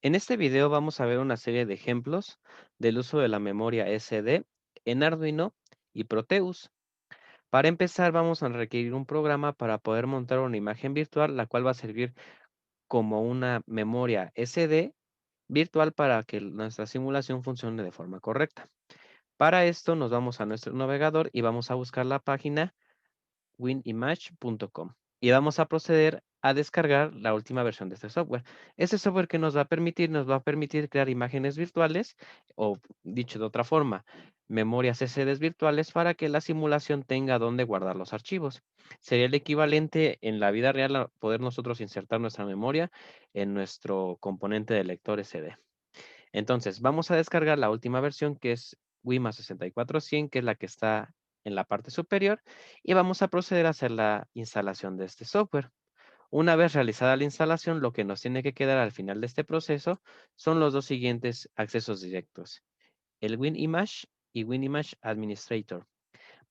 En este video vamos a ver una serie de ejemplos del uso de la memoria SD en Arduino y Proteus. Para empezar, vamos a requerir un programa para poder montar una imagen virtual, la cual va a servir como una memoria SD virtual para que nuestra simulación funcione de forma correcta. Para esto nos vamos a nuestro navegador y vamos a buscar la página winimage.com. Y vamos a proceder a descargar la última versión de este software. Este software que nos va a permitir crear imágenes virtuales, o dicho de otra forma, memorias SDs virtuales para que la simulación tenga donde guardar los archivos. Sería el equivalente en la vida real a poder nosotros insertar nuestra memoria en nuestro componente de lector SD. Entonces, vamos a descargar la última versión que es WiMa 64100, que es la que está en la parte superior, y vamos a proceder a hacer la instalación de este software. Una vez realizada la instalación, lo que nos tiene que quedar al final de este proceso son los dos siguientes accesos directos, el WinImage y WinImage Administrator.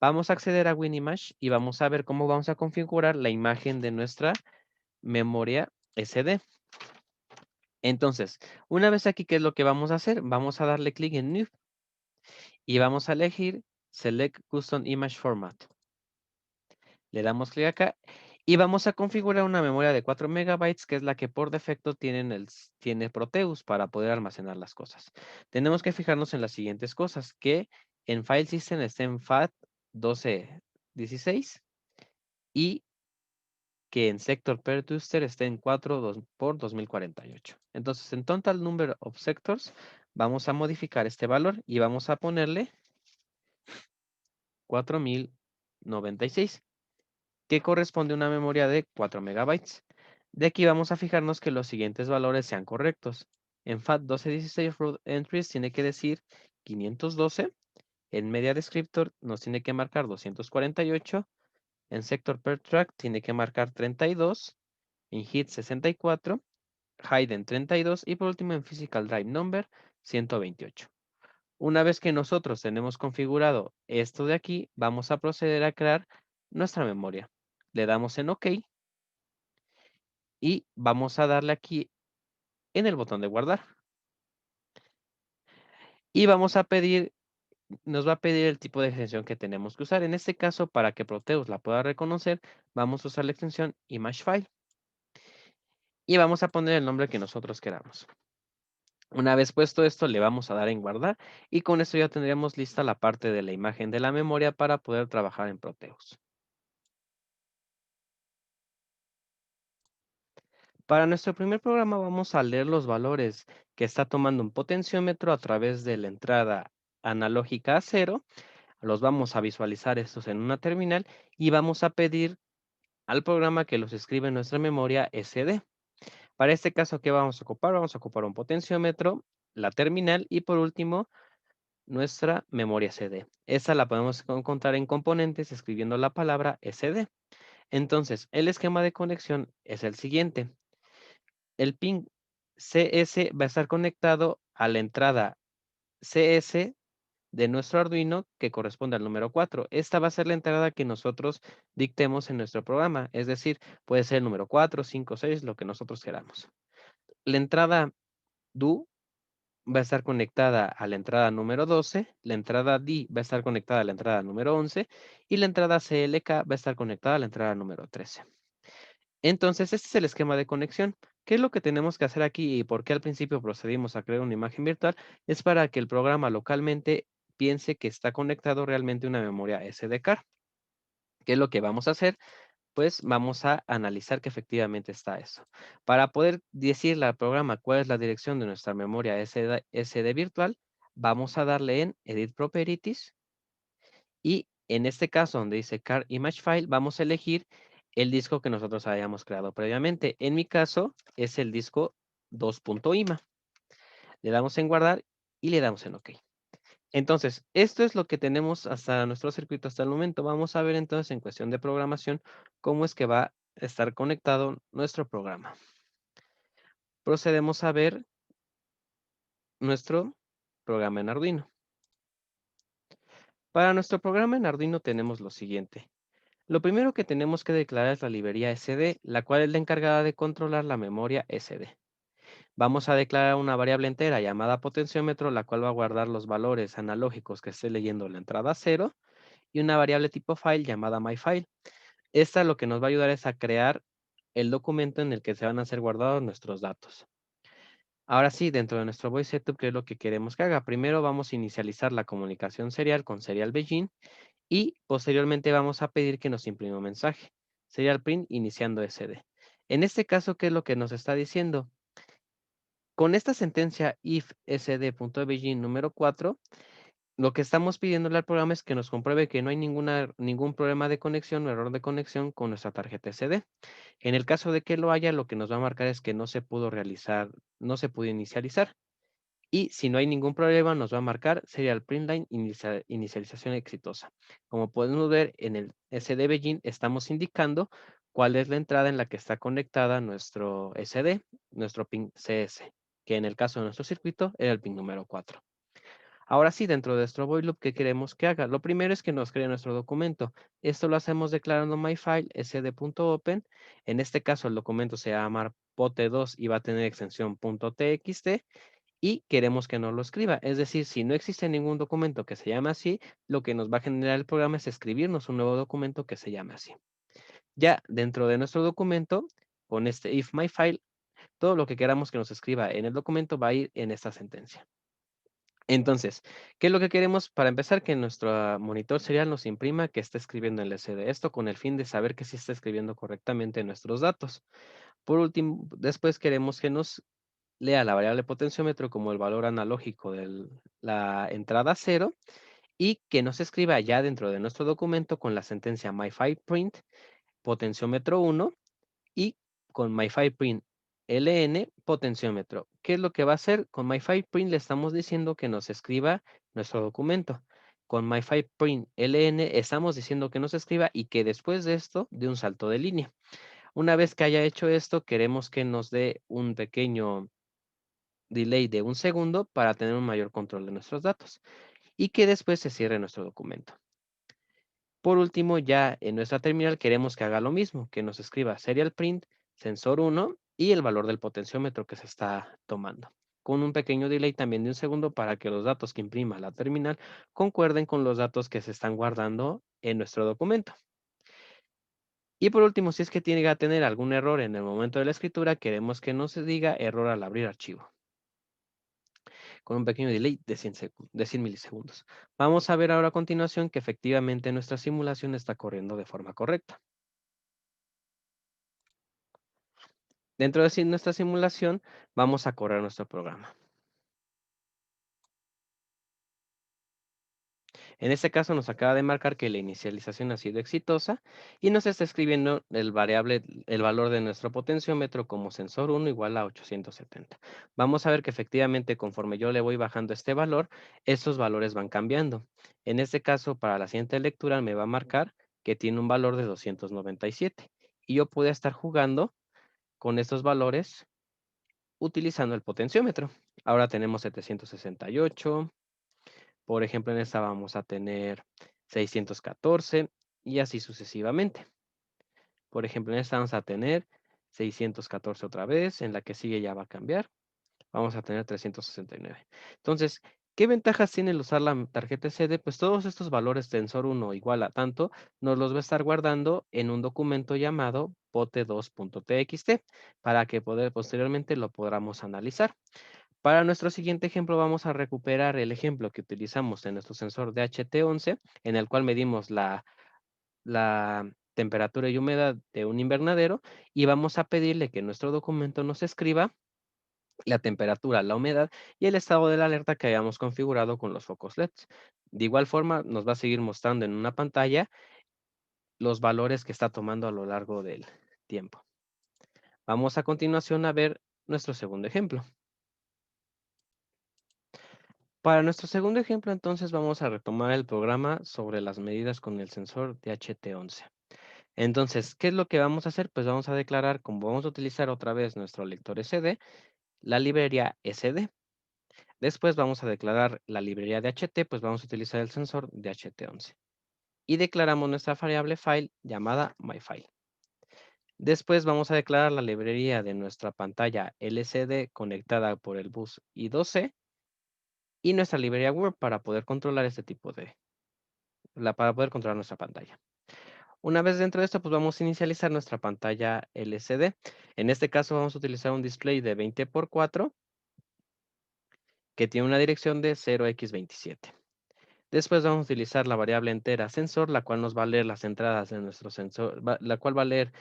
Vamos a acceder a WinImage y vamos a ver cómo vamos a configurar la imagen de nuestra memoria SD. Entonces, una vez aquí, ¿qué es lo que vamos a hacer? Vamos a darle clic en New y vamos a elegir Select Custom Image Format. Le damos clic acá y vamos a configurar una memoria de 4 megabytes, que es la que por defecto tiene Proteus para poder almacenar las cosas. Tenemos que fijarnos en las siguientes cosas, que en File System esté en FAT1216 y que en Sector Per Twister esté en 4 por 2048. Entonces, en Total Number of Sectors, vamos a modificar este valor y vamos a ponerle 4096, que corresponde a una memoria de 4 megabytes. De aquí vamos a fijarnos que los siguientes valores sean correctos. En FAT1216 root entries tiene que decir 512. En media descriptor nos tiene que marcar 248. En sector per track tiene que marcar 32. En hit 64. Hidden 32. Y por último en physical drive number 128. Una vez que nosotros tenemos configurado esto de aquí, vamos a proceder a crear nuestra memoria. Le damos en OK y vamos a darle aquí en el botón de guardar. Y nos va a pedir el tipo de extensión que tenemos que usar. En este caso, para que Proteus la pueda reconocer, vamos a usar la extensión ImageFile y vamos a poner el nombre que nosotros queramos. Una vez puesto esto, le vamos a dar en guardar y con esto ya tendríamos lista la parte de la imagen de la memoria para poder trabajar en Proteus. Para nuestro primer programa vamos a leer los valores que está tomando un potenciómetro a través de la entrada analógica a 0. Los vamos a visualizar estos en una terminal y vamos a pedir al programa que los escriba en nuestra memoria SD. Para este caso, ¿qué vamos a ocupar? Vamos a ocupar un potenciómetro, la terminal y por último nuestra memoria SD. Esta la podemos encontrar en componentes escribiendo la palabra SD. Entonces, el esquema de conexión es el siguiente. El pin CS va a estar conectado a la entrada CS de nuestro Arduino que corresponde al número 4. Esta va a ser la entrada que nosotros dictemos en nuestro programa. Es decir, puede ser el número 4, 5, 6, lo que nosotros queramos. La entrada DO va a estar conectada a la entrada número 12. La entrada D va a estar conectada a la entrada número 11. Y la entrada CLK va a estar conectada a la entrada número 13. Entonces, este es el esquema de conexión. ¿Qué es lo que tenemos que hacer aquí y por qué al principio procedimos a crear una imagen virtual? Es para que el programa localmente piense que está conectado realmente a una memoria SD card. ¿Qué es lo que vamos a hacer? Pues vamos a analizar que efectivamente está eso. Para poder decirle al programa cuál es la dirección de nuestra memoria SD virtual, vamos a darle en Edit Properties y en este caso donde dice Card Image File, vamos a elegir el disco que nosotros hayamos creado previamente. En mi caso es el disco 2.ima. Le damos en guardar y le damos en OK. Entonces, esto es lo que tenemos hasta nuestro circuito hasta el momento. Vamos a ver entonces en cuestión de programación cómo es que va a estar conectado nuestro programa. Procedemos a ver nuestro programa en Arduino. Para nuestro programa en Arduino tenemos lo siguiente. Lo primero que tenemos que declarar es la librería SD, la cual es la encargada de controlar la memoria SD. Vamos a declarar una variable entera llamada potenciómetro, la cual va a guardar los valores analógicos que esté leyendo la entrada cero, y una variable tipo file llamada myFile. Esta lo que nos va a ayudar es a crear el documento en el que se van a ser guardados nuestros datos. Ahora sí, dentro de nuestro voice setup, ¿qué es lo que queremos que haga? Primero vamos a inicializar la comunicación serial con serial begin y posteriormente vamos a pedir que nos imprima un mensaje. Serial print iniciando SD. En este caso, ¿qué es lo que nos está diciendo? Con esta sentencia if sd.begin número 4, lo que estamos pidiéndole al programa es que nos compruebe que no hay ningún problema de conexión o error de conexión con nuestra tarjeta SD. En el caso de que lo haya, lo que nos va a marcar es que no se pudo realizar, no se pudo inicializar. Y si no hay ningún problema, nos va a marcar serial print line inicialización exitosa. Como podemos ver en el SD Begin, estamos indicando cuál es la entrada en la que está conectada nuestro SD, nuestro pin CS, que en el caso de nuestro circuito era el pin número 4. Ahora sí, dentro de nuestro void loop, ¿qué queremos que haga? Lo primero es que nos cree nuestro documento. Esto lo hacemos declarando myFile sd.open. En este caso, el documento se va a llamar pote2 y va a tener extensión .txt y queremos que nos lo escriba. Es decir, si no existe ningún documento que se llame así, lo que nos va a generar el programa es escribirnos un nuevo documento que se llame así. Ya dentro de nuestro documento, con este if myFile, todo lo que queramos que nos escriba en el documento va a ir en esta sentencia. Entonces, ¿qué es lo que queremos? Para empezar, que nuestro monitor serial nos imprima que está escribiendo el SD. Esto con el fin de saber que sí está escribiendo correctamente nuestros datos. Por último, después queremos que nos lea la variable potenciómetro como el valor analógico de la entrada cero y que nos escriba ya dentro de nuestro documento con la sentencia myFilePrint potenciómetro 1 y con myFilePrint ln potenciómetro. ¿Qué es lo que va a hacer? Con myFilePrint le estamos diciendo que nos escriba nuestro documento. Con myFilePrint ln estamos diciendo que nos escriba y que después de esto dé un salto de línea. Una vez que haya hecho esto, queremos que nos dé un pequeño delay de un segundo para tener un mayor control de nuestros datos y que después se cierre nuestro documento. Por último, ya en nuestra terminal queremos que haga lo mismo, que nos escriba serial print, sensor 1 y el valor del potenciómetro que se está tomando, con un pequeño delay también de un segundo para que los datos que imprima la terminal concuerden con los datos que se están guardando en nuestro documento. Y por último, si es que tiene que tener algún error en el momento de la escritura, queremos que no se diga error al abrir archivo, con un pequeño delay de 100 milisegundos. Vamos a ver ahora a continuación que efectivamente nuestra simulación está corriendo de forma correcta. Dentro de nuestra simulación, vamos a correr nuestro programa. En este caso nos acaba de marcar que la inicialización ha sido exitosa y nos está escribiendo el valor de nuestro potenciómetro como sensor 1 igual a 870. Vamos a ver que efectivamente conforme yo le voy bajando este valor, estos valores van cambiando. En este caso, para la siguiente lectura me va a marcar que tiene un valor de 297 y yo puedo estar jugando con estos valores utilizando el potenciómetro. Ahora tenemos 768. Por ejemplo, en esta vamos a tener 614 y así sucesivamente. Por ejemplo, en esta vamos a tener 614 otra vez, en la que sigue ya va a cambiar. Vamos a tener 369. Entonces, ¿qué ventajas tiene el usar la tarjeta SD? Pues todos estos valores tensor 1 igual a tanto, nos los va a estar guardando en un documento llamado pote2.txt para que posteriormente lo podamos analizar. Para nuestro siguiente ejemplo vamos a recuperar el ejemplo que utilizamos en nuestro sensor DHT11, en el cual medimos la temperatura y humedad de un invernadero y vamos a pedirle que nuestro documento nos escriba la temperatura, la humedad y el estado de la alerta que hayamos configurado con los focos LEDs. De igual forma, nos va a seguir mostrando en una pantalla los valores que está tomando a lo largo del tiempo. Vamos a continuación a ver nuestro segundo ejemplo. Para nuestro segundo ejemplo, entonces, vamos a retomar el programa sobre las medidas con el sensor DHT11. Entonces, ¿qué es lo que vamos a hacer? Pues vamos a declarar, como vamos a utilizar otra vez nuestro lector SD, la librería SD. Después vamos a declarar la librería DHT, pues vamos a utilizar el sensor DHT11. Y declaramos nuestra variable file llamada myFile. Después vamos a declarar la librería de nuestra pantalla LCD conectada por el bus I2C y nuestra librería Word para poder controlar este tipo para poder controlar nuestra pantalla. Una vez dentro de esto, pues vamos a inicializar nuestra pantalla LCD. En este caso vamos a utilizar un display de 20 por 4 que tiene una dirección de 0x27. Después vamos a utilizar la variable entera sensor, la cual nos va a leer las entradas de nuestro sensor, la cual va a leer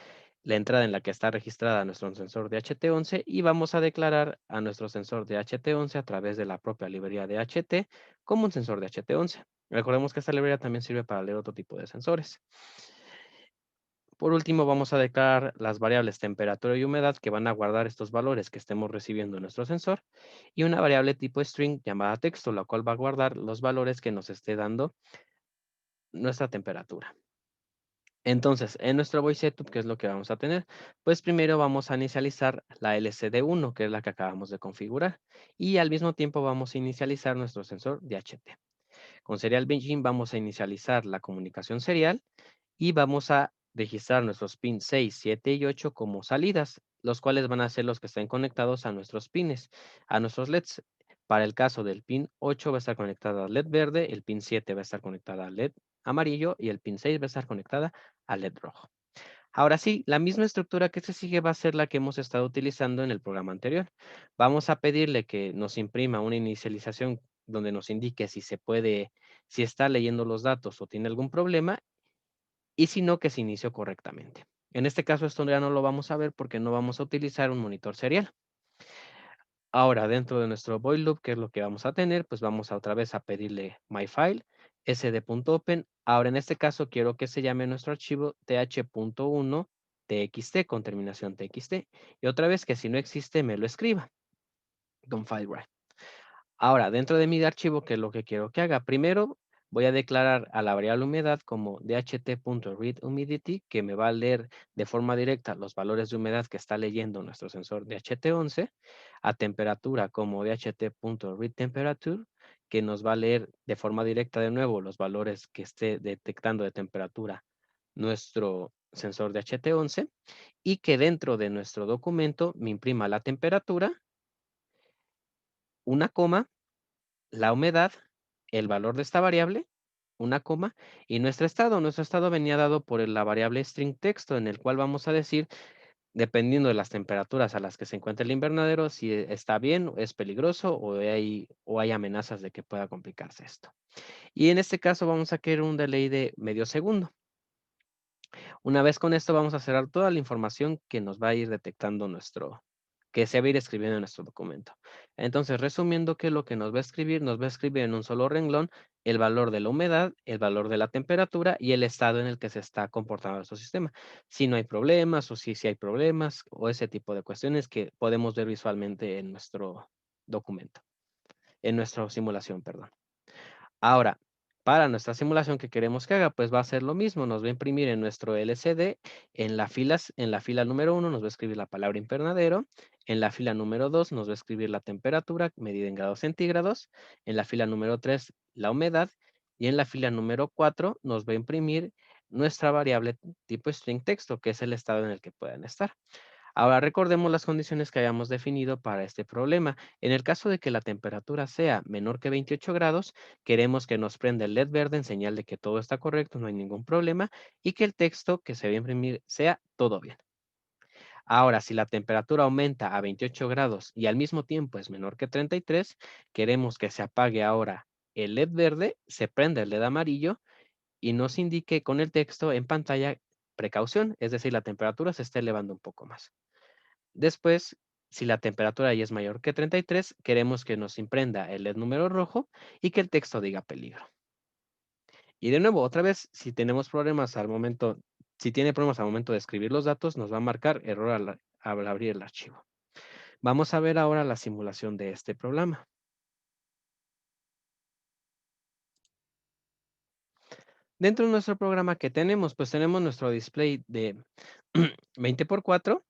la entrada en la que está registrada nuestro sensor de HT11 y vamos a declarar a nuestro sensor de HT11 a través de la propia librería de HT como un sensor de HT11. Recordemos que esta librería también sirve para leer otro tipo de sensores. Por último, vamos a declarar las variables temperatura y humedad que van a guardar estos valores que estemos recibiendo en nuestro sensor y una variable tipo string llamada texto, la cual va a guardar los valores que nos esté dando nuestra temperatura. Entonces, en nuestro voice setup, ¿qué es lo que vamos a tener? Pues primero vamos a inicializar la LCD1, que es la que acabamos de configurar, y al mismo tiempo vamos a inicializar nuestro sensor de HT. Con Serial Engine vamos a inicializar la comunicación serial y vamos a registrar nuestros pins 6, 7 y 8 como salidas, los cuales van a ser los que estén conectados a nuestros pines, a nuestros LEDs. Para el caso del pin 8 va a estar conectado al LED verde, el pin 7 va a estar conectado al LED amarillo y el pin 6 va a estar conectada al LED rojo. Ahora sí, la misma estructura que se sigue va a ser la que hemos estado utilizando en el programa anterior. Vamos a pedirle que nos imprima una inicialización donde nos indique si se puede, si está leyendo los datos o tiene algún problema y si no, que se inició correctamente. En este caso, esto ya no lo vamos a ver porque no vamos a utilizar un monitor serial. Ahora, dentro de nuestro void loop, ¿qué es lo que vamos a tener? Pues vamos a otra vez a pedirle myFile, sd.open. Ahora, en este caso, quiero que se llame nuestro archivo th.1 txt con terminación txt. Y otra vez que si no existe, me lo escriba con FileWrite. Ahora, dentro de mi archivo, ¿qué es lo que quiero que haga? Primero, voy a declarar a la variable humedad como dht.readHumidity, que me va a leer de forma directa los valores de humedad que está leyendo nuestro sensor DHT11, a temperatura como dht.readTemperature, que nos va a leer de forma directa de nuevo los valores que esté detectando de temperatura nuestro sensor de HT11, y que dentro de nuestro documento me imprima la temperatura, una coma, la humedad, el valor de esta variable, una coma, y nuestro estado. Nuestro estado venía dado por la variable string texto, en el cual vamos a decir, dependiendo de las temperaturas a las que se encuentra el invernadero, si está bien, es peligroso o hay amenazas de que pueda complicarse esto. Y en este caso vamos a querer un delay de medio segundo. Una vez con esto vamos a cerrar toda la información que nos va a ir detectando que se va a ir escribiendo en nuestro documento. Entonces, resumiendo, ¿qué es lo que nos va a escribir? Nos va a escribir en un solo renglón el valor de la humedad, el valor de la temperatura y el estado en el que se está comportando nuestro sistema. Si no hay problemas o si hay problemas o ese tipo de cuestiones que podemos ver visualmente en nuestro documento, en nuestra simulación, perdón. Ahora, para nuestra simulación que queremos que haga, pues va a ser lo mismo. Nos va a imprimir en nuestro LCD, en la fila número 1 nos va a escribir la palabra invernadero, en la fila número 2 nos va a escribir la temperatura medida en grados centígrados, en la fila número 3 la humedad y en la fila número 4 nos va a imprimir nuestra variable tipo string texto, que es el estado en el que puedan estar. Ahora recordemos las condiciones que habíamos definido para este problema. En el caso de que la temperatura sea menor que 28 grados, queremos que nos prenda el LED verde en señal de que todo está correcto, no hay ningún problema, y que el texto que se va a imprimir sea todo bien. Ahora, si la temperatura aumenta a 28 grados y al mismo tiempo es menor que 33, queremos que se apague ahora el LED verde, se prenda el LED amarillo y nos indique con el texto en pantalla precaución, es decir, la temperatura se está elevando un poco más. Después, si la temperatura ya es mayor que 33, queremos que nos imprenda el LED número rojo y que el texto diga peligro. Y de nuevo, otra vez, si tenemos problemas al momento, si tiene problemas al momento de escribir los datos, nos va a marcar error al abrir el archivo. Vamos a ver ahora la simulación de este programa. Dentro de nuestro programa que tenemos, pues tenemos nuestro display de 20 por 4.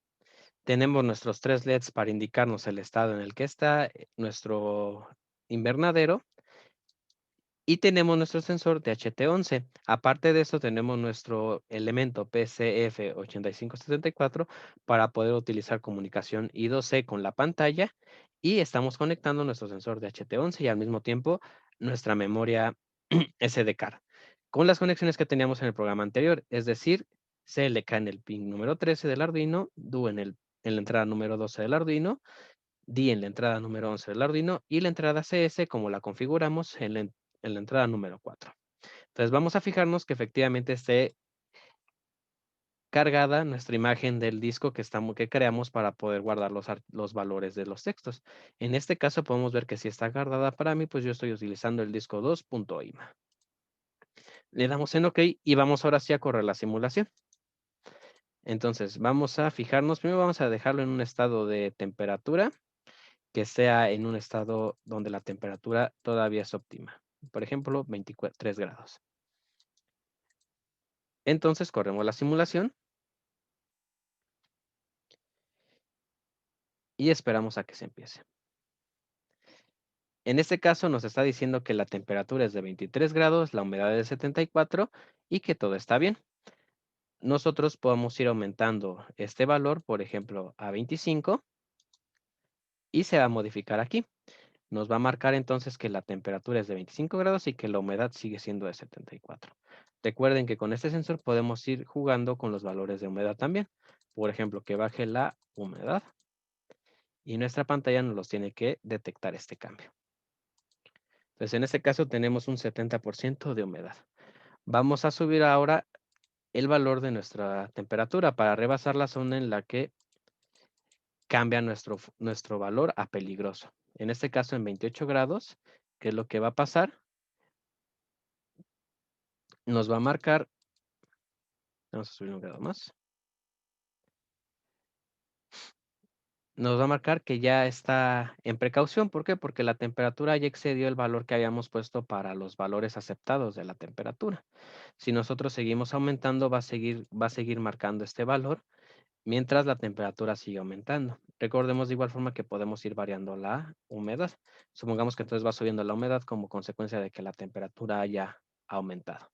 Tenemos nuestros 3 LEDs para indicarnos el estado en el que está nuestro invernadero. Y tenemos nuestro sensor de HT11. Aparte de eso, tenemos nuestro elemento PCF8574 para poder utilizar comunicación I2C con la pantalla. Y estamos conectando nuestro sensor de HT11 y al mismo tiempo nuestra memoria SD card. Con las conexiones que teníamos en el programa anterior, es decir, CLK en el pin número 13 del Arduino, DU en la entrada número 12 del Arduino, D en la entrada número 11 del Arduino y la entrada CS como la configuramos en la entrada número 4. Entonces vamos a fijarnos que efectivamente esté cargada nuestra imagen del disco que creamos para poder guardar los valores de los textos. En este caso podemos ver que si está guardada para mí, pues yo estoy utilizando el disco 2.ima. Le damos en OK y vamos ahora sí a correr la simulación. Entonces vamos a fijarnos, primero vamos a dejarlo en un estado de temperatura que sea en un estado donde la temperatura todavía es óptima. Por ejemplo, 23 grados. Entonces corremos la simulación y esperamos a que se empiece. En este caso nos está diciendo que la temperatura es de 23 grados, la humedad es de 74 y que todo está bien. Nosotros podemos ir aumentando este valor, por ejemplo, a 25 y se va a modificar aquí. Nos va a marcar entonces que la temperatura es de 25 grados y que la humedad sigue siendo de 74. Recuerden que con este sensor podemos ir jugando con los valores de humedad también. Por ejemplo, que baje la humedad y nuestra pantalla nos los tiene que detectar este cambio. Entonces, en este caso tenemos un 70% de humedad. Vamos a subir ahora el valor de nuestra temperatura para rebasar la zona en la que cambia nuestro valor a peligroso. En este caso en 28 grados, ¿qué es lo que va a pasar? Nos va a marcar, vamos a subir un grado más, nos va a marcar que ya está en precaución. ¿Por qué? Porque la temperatura ya excedió el valor que habíamos puesto para los valores aceptados de la temperatura. Si nosotros seguimos aumentando, va a seguir marcando este valor mientras la temperatura sigue aumentando. Recordemos de igual forma que podemos ir variando la humedad. Supongamos que entonces va subiendo la humedad como consecuencia de que la temperatura haya aumentado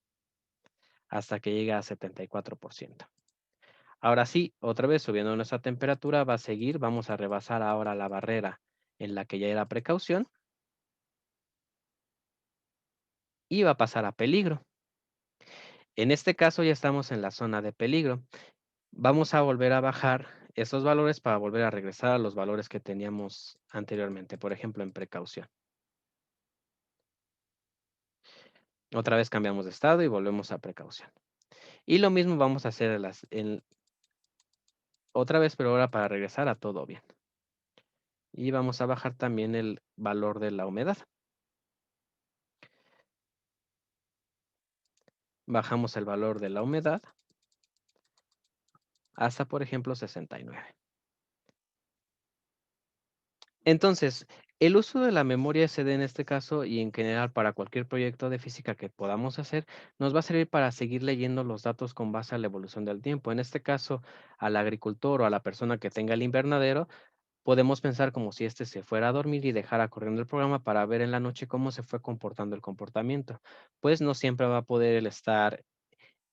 hasta que llegue a 74%. Ahora sí, otra vez subiendo nuestra temperatura va a seguir, vamos a rebasar ahora la barrera en la que ya era precaución y va a pasar a peligro. En este caso ya estamos en la zona de peligro. Vamos a volver a bajar esos valores para volver a regresar a los valores que teníamos anteriormente, por ejemplo, en precaución. Otra vez cambiamos de estado y volvemos a precaución. Y lo mismo vamos a hacer otra vez, pero ahora para regresar a todo bien. Y vamos a bajar también el valor de la humedad. Bajamos el valor de la humedad hasta, por ejemplo, 69. Entonces, el uso de la memoria SD en este caso y en general para cualquier proyecto de física que podamos hacer, nos va a servir para seguir leyendo los datos con base a la evolución del tiempo. En este caso, al agricultor o a la persona que tenga el invernadero, podemos pensar como si éste se fuera a dormir y dejara corriendo el programa para ver en la noche cómo se fue comportando el comportamiento. Pues no siempre va a poder él estar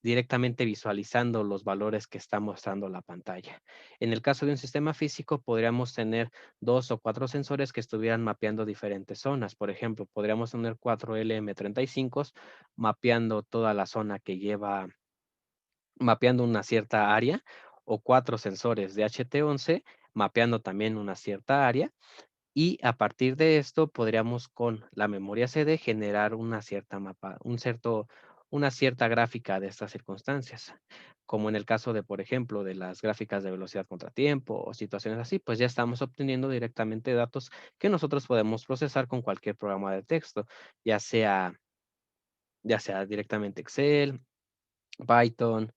directamente visualizando los valores que está mostrando la pantalla. En el caso de un sistema físico, podríamos tener 2 o 4 sensores que estuvieran mapeando diferentes zonas. Por ejemplo, podríamos tener 4 LM35 mapeando toda la zona que lleva, mapeando una cierta área, o 4 sensores de HT11 mapeando también una cierta área. Y a partir de esto podríamos con la memoria CD generar una cierta gráfica de estas circunstancias. Como en el caso de, por ejemplo, de las gráficas de velocidad contratiempo o situaciones así, pues ya estamos obteniendo directamente datos que nosotros podemos procesar con cualquier programa de texto, ya sea, ya sea directamente Excel, Python,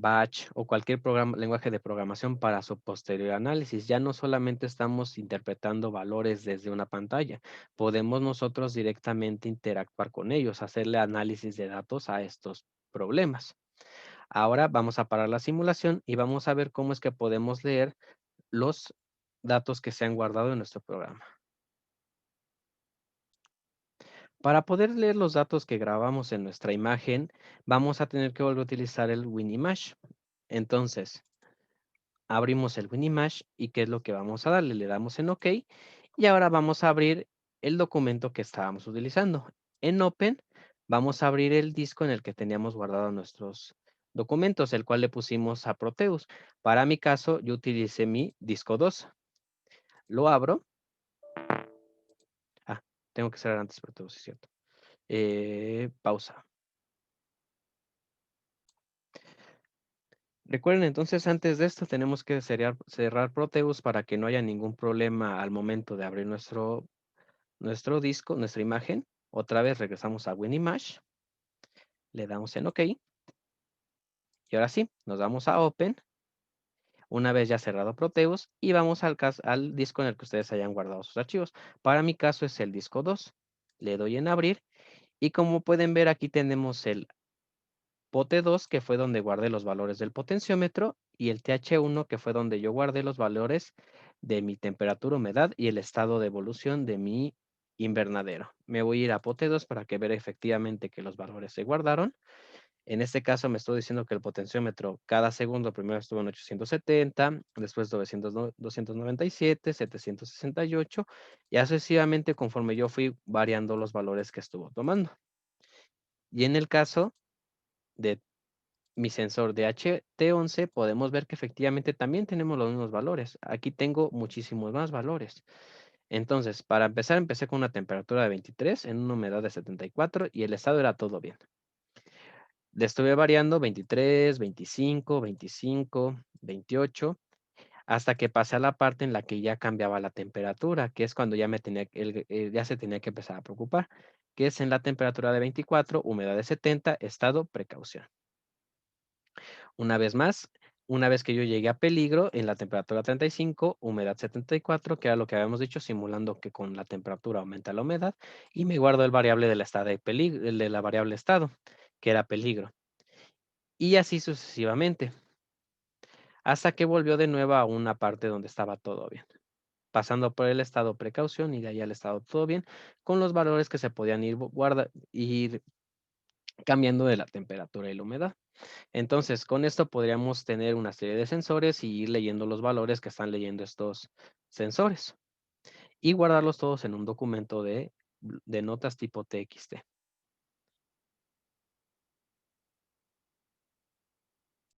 Batch o cualquier lenguaje de programación para su posterior análisis. Ya no solamente estamos interpretando valores desde una pantalla, podemos nosotros directamente interactuar con ellos, hacerle análisis de datos a estos problemas. Ahora vamos a parar la simulación y vamos a ver cómo es que podemos leer los datos que se han guardado en nuestro programa. Para poder leer los datos que grabamos en nuestra imagen, vamos a tener que volver a utilizar el WinImage. Entonces, abrimos el WinImage y ¿qué es lo que vamos a darle? Le damos en OK y ahora vamos a abrir el documento que estábamos utilizando. En Open vamos a abrir el disco en el que teníamos guardados nuestros documentos, el cual le pusimos a Proteus. Para mi caso, yo utilicé mi disco 2. Lo abro. Ah, tengo que cerrar antes Proteus, es cierto. Pausa. Recuerden, entonces, antes de esto tenemos que cerrar Proteus para que no haya ningún problema al momento de abrir nuestro disco, nuestra imagen. Otra vez regresamos a WinImage, le damos en OK y ahora sí, nos vamos a Open, una vez ya cerrado Proteus y vamos al disco en el que ustedes hayan guardado sus archivos. Para mi caso es el disco 2. Le doy en abrir y como pueden ver aquí tenemos el Pote 2, que fue donde guardé los valores del potenciómetro, y el TH1, que fue donde yo guardé los valores de mi temperatura, humedad y el estado de evolución de mi invernadero. Me voy a ir a Pote 2 para que ver efectivamente que los valores se guardaron. En este caso me estoy diciendo que el potenciómetro cada segundo primero estuvo en 870, después 297, 768, y sucesivamente conforme yo fui variando los valores que estuvo tomando. Y en el caso de mi sensor de HT11, podemos ver que efectivamente también tenemos los mismos valores. Aquí tengo muchísimos más valores. Entonces, para empezar, empecé con una temperatura de 23 en una humedad de 74 y el estado era todo bien. Le estuve variando 23, 25, 25, 28, hasta que pasé a la parte en la que ya cambiaba la temperatura, que es cuando ya ya se tenía que empezar a preocupar, que es en la temperatura de 24, humedad de 70, estado precaución. Una vez más, una vez que yo llegué a peligro en la temperatura 35, humedad 74, que era lo que habíamos dicho, simulando que con la temperatura aumenta la humedad, y me guardo el variable del estado de peligro, el de la variable estado, que era peligro. Y así sucesivamente, hasta que volvió de nuevo a una parte donde estaba todo bien. Pasando por el estado precaución y de ahí al estado todo bien, con los valores que se podían ir cambiando de la temperatura y la humedad. Entonces, con esto podríamos tener una serie de sensores y ir leyendo los valores que están leyendo estos sensores y guardarlos todos en un documento de notas tipo TXT.